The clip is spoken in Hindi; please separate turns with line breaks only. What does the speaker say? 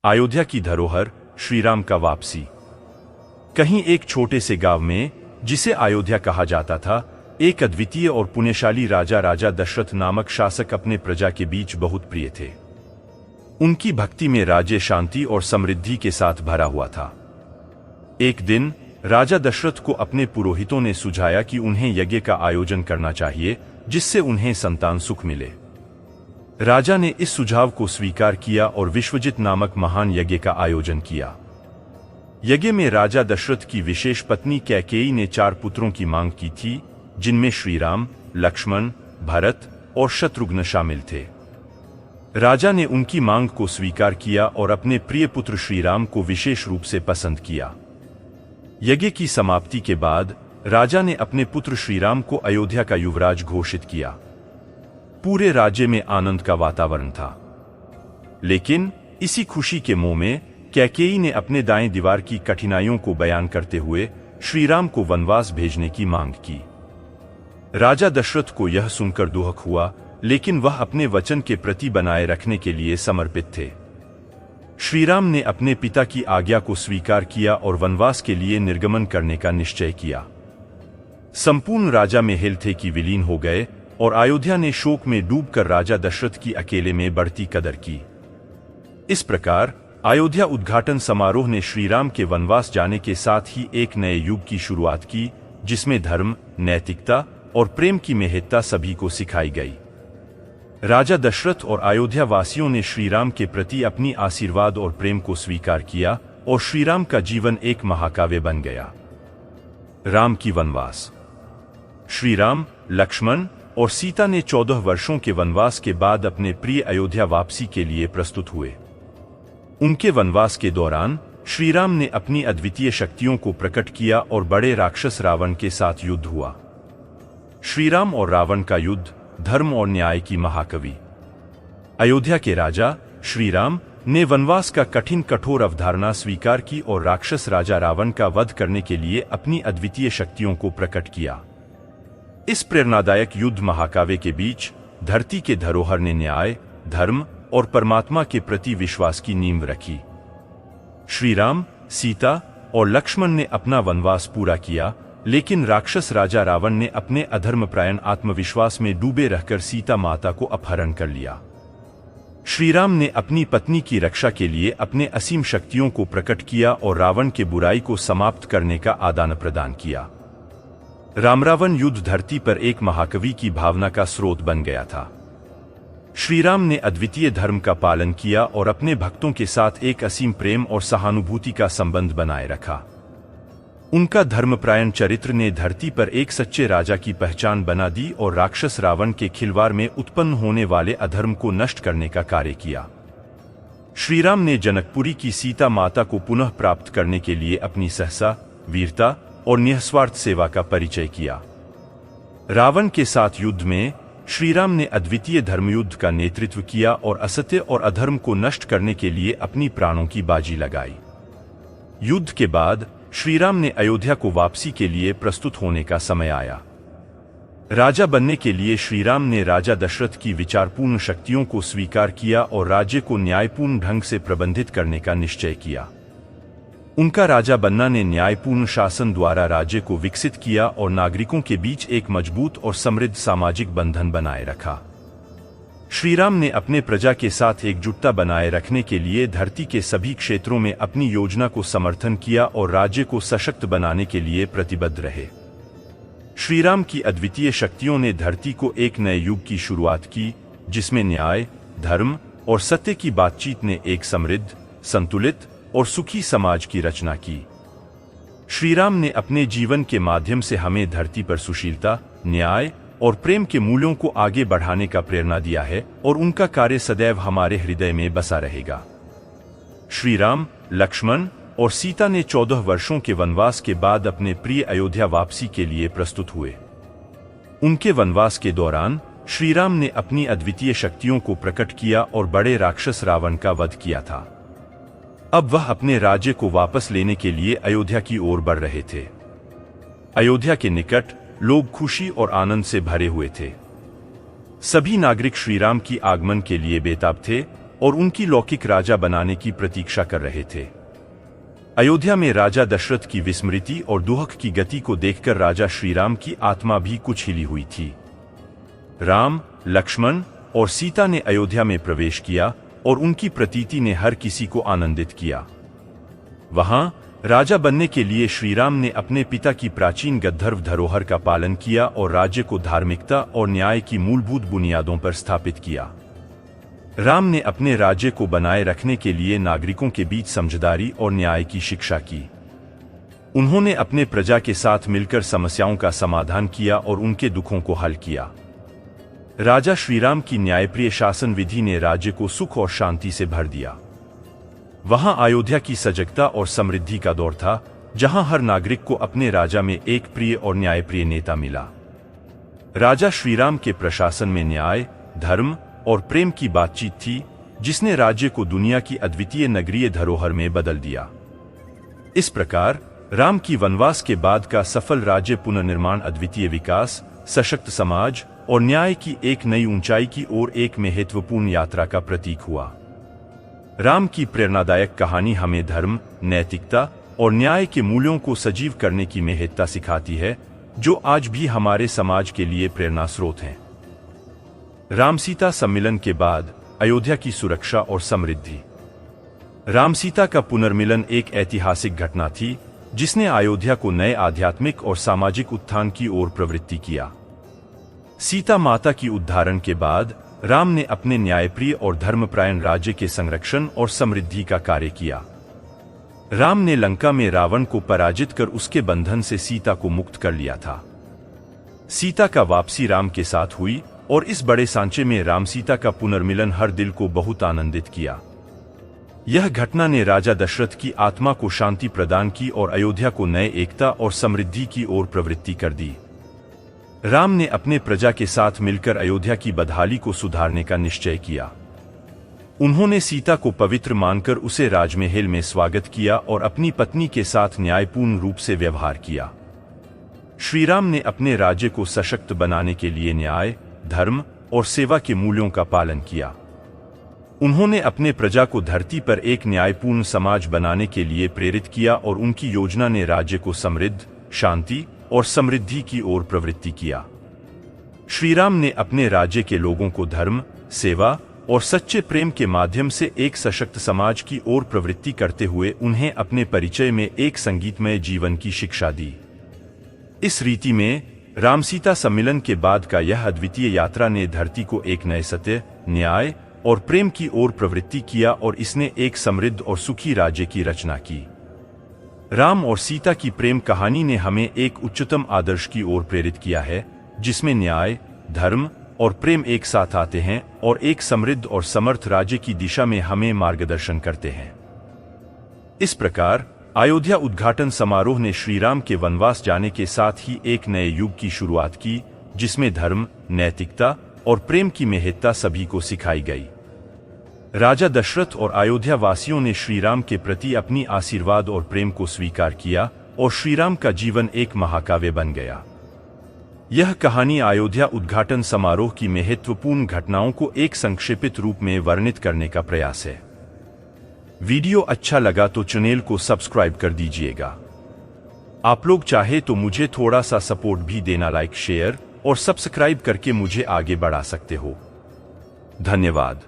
अयोध्या की धरोहर, श्रीराम का वापसी। कहीं एक छोटे से गांव में, जिसे अयोध्या कहा जाता था, एक अद्वितीय और पुण्यशाली राजा दशरथ नामक शासक अपने प्रजा के बीच बहुत प्रिय थे। उनकी भक्ति में राज्य शांति और समृद्धि के साथ भरा हुआ था। एक दिन राजा दशरथ को अपने पुरोहितों ने सुझाया कि उन्हें यज्ञ का आयोजन करना चाहिए, जिससे उन्हें संतान सुख मिले। राजा ने इस सुझाव को स्वीकार किया और विश्वजित नामक महान यज्ञ का आयोजन किया। यज्ञ में राजा दशरथ की विशेष पत्नी कैकेयी ने 4 पुत्रों की मांग की थी, जिनमें श्रीराम, लक्ष्मण, भरत और शत्रुघ्न शामिल थे। राजा ने उनकी मांग को स्वीकार किया और अपने प्रिय पुत्र श्रीराम को विशेष रूप से पसंद किया। यज्ञ की समाप्ति के बाद राजा ने अपने पुत्र श्रीराम को अयोध्या का युवराज घोषित किया। पूरे राज्य में आनंद का वातावरण था। लेकिन इसी खुशी के मोह में कैकेयी ने अपने दाएं दीवार की कठिनाइयों को बयान करते हुए श्रीराम को वनवास भेजने की मांग की। राजा दशरथ को यह सुनकर दुख हुआ, लेकिन वह अपने वचन के प्रति बनाए रखने के लिए समर्पित थे। श्रीराम ने अपने पिता की आज्ञा को स्वीकार किया और वनवास के लिए निर्गमन करने का निश्चय किया। संपूर्ण राजा में हिल थे कि विलीन हो गए और अयोध्या ने शोक में डूबकर राजा दशरथ की अकेले में बढ़ती कदर की। इस प्रकार अयोध्या उद्घाटन समारोह ने श्रीराम के वनवास जाने के साथ ही एक नए युग की शुरुआत की, जिसमें धर्म, नैतिकता और प्रेम की महत्ता सभी को सिखाई गई। राजा दशरथ और अयोध्या वासियों ने श्रीराम के प्रति अपनी आशीर्वाद और प्रेम को स्वीकार किया और श्रीराम का जीवन एक महाकाव्य बन गया। राम की वनवास। श्रीराम, लक्ष्मण और सीता ने 14 वर्षों के वनवास के बाद अपने प्रिय अयोध्या वापसी के लिए प्रस्तुत हुए। उनके वनवास के दौरान श्रीराम ने अपनी अद्वितीय शक्तियों को प्रकट किया और बड़े राक्षस रावण के साथ युद्ध हुआ। श्रीराम और रावण का युद्ध, धर्म और न्याय की महाकाव्य। अयोध्या के राजा श्रीराम ने वनवास का कठिन कठोर अवधारणा स्वीकार की और राक्षस राजा रावण का वध करने के लिए अपनी अद्वितीय शक्तियों को प्रकट किया। इस प्रेरणादायक युद्ध महाकाव्य के बीच धरती के धरोहर ने न्याय, धर्म और परमात्मा के प्रति विश्वास की नींव रखी। श्रीराम, सीता और लक्ष्मण ने अपना वनवास पूरा किया, लेकिन राक्षस राजा रावण ने अपने अधर्मपरायण आत्मविश्वास में डूबे रहकर सीता माता को अपहरण कर लिया। श्रीराम ने अपनी पत्नी की रक्षा के लिए अपने असीम शक्तियों को प्रकट किया और रावण के बुराई को समाप्त करने का आदान प्रदान किया। राम-रावण युद्ध धरती पर एक महाकाव्य की भावना का स्रोत बन गया था। श्रीराम ने अद्वितीय धर्म का पालन किया और अपने भक्तों के साथ एक असीम प्रेम और सहानुभूति का संबंध बनाए रखा। उनका धर्मपरायण चरित्र ने धरती पर एक सच्चे राजा की पहचान बना दी और राक्षस रावण के खिलवाड़ में उत्पन्न होने वाले अधर्म को नष्ट करने का कार्य किया। श्रीराम ने जनकपुरी की सीता माता को पुनः प्राप्त करने के लिए अपनी सहसा, वीरता और निस्वार्थ सेवा का परिचय किया। रावण के साथ युद्ध में श्रीराम ने अद्वितीय धर्मयुद्ध का नेतृत्व किया और असत्य और अधर्म को नष्ट करने के लिए अपनी प्राणों की बाजी लगाई। युद्ध के बाद श्रीराम ने अयोध्या को वापसी के लिए प्रस्तुत होने का समय आया। राजा बनने के लिए श्रीराम ने राजा दशरथ की विचारपूर्ण शक्तियों को स्वीकार किया और राज्य को न्यायपूर्ण ढंग से प्रबंधित करने का निश्चय किया। उनका राजा बनना ने न्यायपूर्ण शासन द्वारा राज्य को विकसित किया और नागरिकों के बीच एक मजबूत और समृद्ध सामाजिक बंधन बनाए रखा। श्रीराम ने अपने प्रजा के साथ एकजुटता बनाए रखने के लिए धरती के सभी क्षेत्रों में अपनी योजना को समर्थन किया और राज्य को सशक्त बनाने के लिए प्रतिबद्ध रहे। श्रीराम की अद्वितीय शक्तियों ने धरती को एक नए युग की शुरुआत की, जिसमें न्याय, धर्म और सत्य की बातचीत ने एक समृद्ध, संतुलित और सुखी समाज की रचना की। श्रीराम ने अपने जीवन के माध्यम से हमें धरती पर सुशीलता, न्याय और प्रेम के मूल्यों को आगे बढ़ाने का प्रेरणा दिया है और उनका कार्य सदैव हमारे हृदय में बसा रहेगा। श्रीराम, लक्ष्मण और सीता ने 14 वर्षों के वनवास के बाद अपने प्रिय अयोध्या वापसी के लिए प्रस्तुत हुए। उनके वनवास के दौरान श्रीराम ने अपनी अद्वितीय शक्तियों को प्रकट किया और बड़े राक्षस रावण का वध किया था। अब वह अपने राज्य को वापस लेने के लिए अयोध्या की ओर बढ़ रहे थे। अयोध्या के निकट लोग खुशी और आनंद से भरे हुए थे। सभी नागरिक श्रीराम की आगमन के लिए बेताब थे और उनकी लौकिक राजा बनाने की प्रतीक्षा कर रहे थे। अयोध्या में राजा दशरथ की विस्मृति और दुहक की गति को देखकर राजा श्रीराम की आत्मा भी कुछ हिली हुई थी। राम, लक्ष्मण और सीता ने अयोध्या में प्रवेश किया और उनकी प्रतीति ने हर किसी को आनंदित किया। वहां राजा बनने के लिए श्रीराम ने अपने पिता की प्राचीन गंधर्व धरोहर का पालन किया और राज्य को धार्मिकता और न्याय की मूलभूत बुनियादों पर स्थापित किया। राम ने अपने राज्य को बनाए रखने के लिए नागरिकों के बीच समझदारी और न्याय की शिक्षा की। उन्होंने अपने प्रजा के साथ मिलकर समस्याओं का समाधान किया और उनके दुखों को हल किया। राजा श्रीराम की न्यायप्रिय शासन विधि ने राज्य को सुख और शांति से भर दिया। वहां अयोध्या की सजगता और समृद्धि का दौर था, जहां हर नागरिक को अपने राजा में एक प्रिय और न्यायप्रिय नेता मिला। राजा श्रीराम के प्रशासन में न्याय, धर्म और प्रेम की बातचीत थी, जिसने राज्य को दुनिया की अद्वितीय नगरीय धरोहर में बदल दिया। इस प्रकार राम की वनवास के बाद का सफल राज्य पुनर्निर्माण अद्वितीय विकास, सशक्त समाज और न्याय की एक नई ऊंचाई की ओर एक महत्वपूर्ण यात्रा का प्रतीक हुआ। राम की प्रेरणादायक कहानी हमें धर्म, नैतिकता और न्याय के मूल्यों को सजीव करने की महत्ता सिखाती है, जो आज भी हमारे समाज के लिए प्रेरणा स्रोत हैं। राम सीता सम्मिलन के बाद अयोध्या की सुरक्षा और समृद्धि। राम सीता का पुनर्मिलन एक ऐतिहासिक घटना थी, जिसने अयोध्या को नए आध्यात्मिक और सामाजिक उत्थान की ओर प्रवृत्ति किया। सीता माता की उद्धारण के बाद राम ने अपने न्यायप्रिय और धर्मपरायण राज्य के संरक्षण और समृद्धि का कार्य किया। राम ने लंका में रावण को पराजित कर उसके बंधन से सीता को मुक्त कर लिया था। सीता का वापसी राम के साथ हुई और इस बड़े सांचे में राम सीता का पुनर्मिलन हर दिल को बहुत आनंदित किया। यह घटना ने राजा दशरथ की आत्मा को शांति प्रदान की और अयोध्या को नए एकता और समृद्धि की ओर प्रवृत्ति कर दी। राम ने अपने प्रजा के साथ मिलकर अयोध्या की बदहाली को सुधारने का निश्चय किया। उन्होंने सीता को पवित्र मानकर उसे राजमहल में स्वागत किया और अपनी पत्नी के साथ न्यायपूर्ण रूप से व्यवहार किया। श्रीराम ने अपने राज्य को सशक्त बनाने के लिए न्याय, धर्म और सेवा के मूल्यों का पालन किया। उन्होंने अपने प्रजा को धरती पर एक न्यायपूर्ण समाज बनाने के लिए प्रेरित किया और उनकी योजना ने राज्य को समृद्ध, शांति और समृद्धि की ओर प्रवृत्ति किया। श्रीराम ने अपने राज्य के लोगों को धर्म, सेवा और सच्चे प्रेम के माध्यम से एक सशक्त समाज की ओर प्रवृत्ति करते हुए उन्हें अपने परिचय में एक संगीतमय जीवन की शिक्षा दी। इस रीति में राम सीता सम्मिलन के बाद का यह अद्वितीय यात्रा ने धरती को एक नए सत्य, न्याय और प्रेम की ओर प्रवृत्ति किया और इसने एक समृद्ध और सुखी राज्य की रचना की। राम और सीता की प्रेम कहानी ने हमें एक उच्चतम आदर्श की ओर प्रेरित किया है, जिसमें न्याय, धर्म और प्रेम एक साथ आते हैं और एक समृद्ध और समर्थ राज्य की दिशा में हमें मार्गदर्शन करते हैं। इस प्रकार अयोध्या उद्घाटन समारोह ने श्रीराम के वनवास जाने के साथ ही एक नए युग की शुरुआत की, जिसमें धर्म, नैतिकता और प्रेम की महत्ता सभी को सिखाई गई। राजा दशरथ और अयोध्या वासियों ने श्रीराम के प्रति अपनी आशीर्वाद और प्रेम को स्वीकार किया और श्रीराम का जीवन एक महाकाव्य बन गया। यह कहानी अयोध्या उद्घाटन समारोह की महत्वपूर्ण घटनाओं को एक संक्षेपित रूप में वर्णित करने का प्रयास है। वीडियो अच्छा लगा तो चैनल को सब्सक्राइब कर दीजिएगा। आप लोग चाहे तो मुझे थोड़ा सा सपोर्ट भी देना, लाइक, शेयर और सब्सक्राइब करके मुझे आगे बढ़ा सकते हो। धन्यवाद।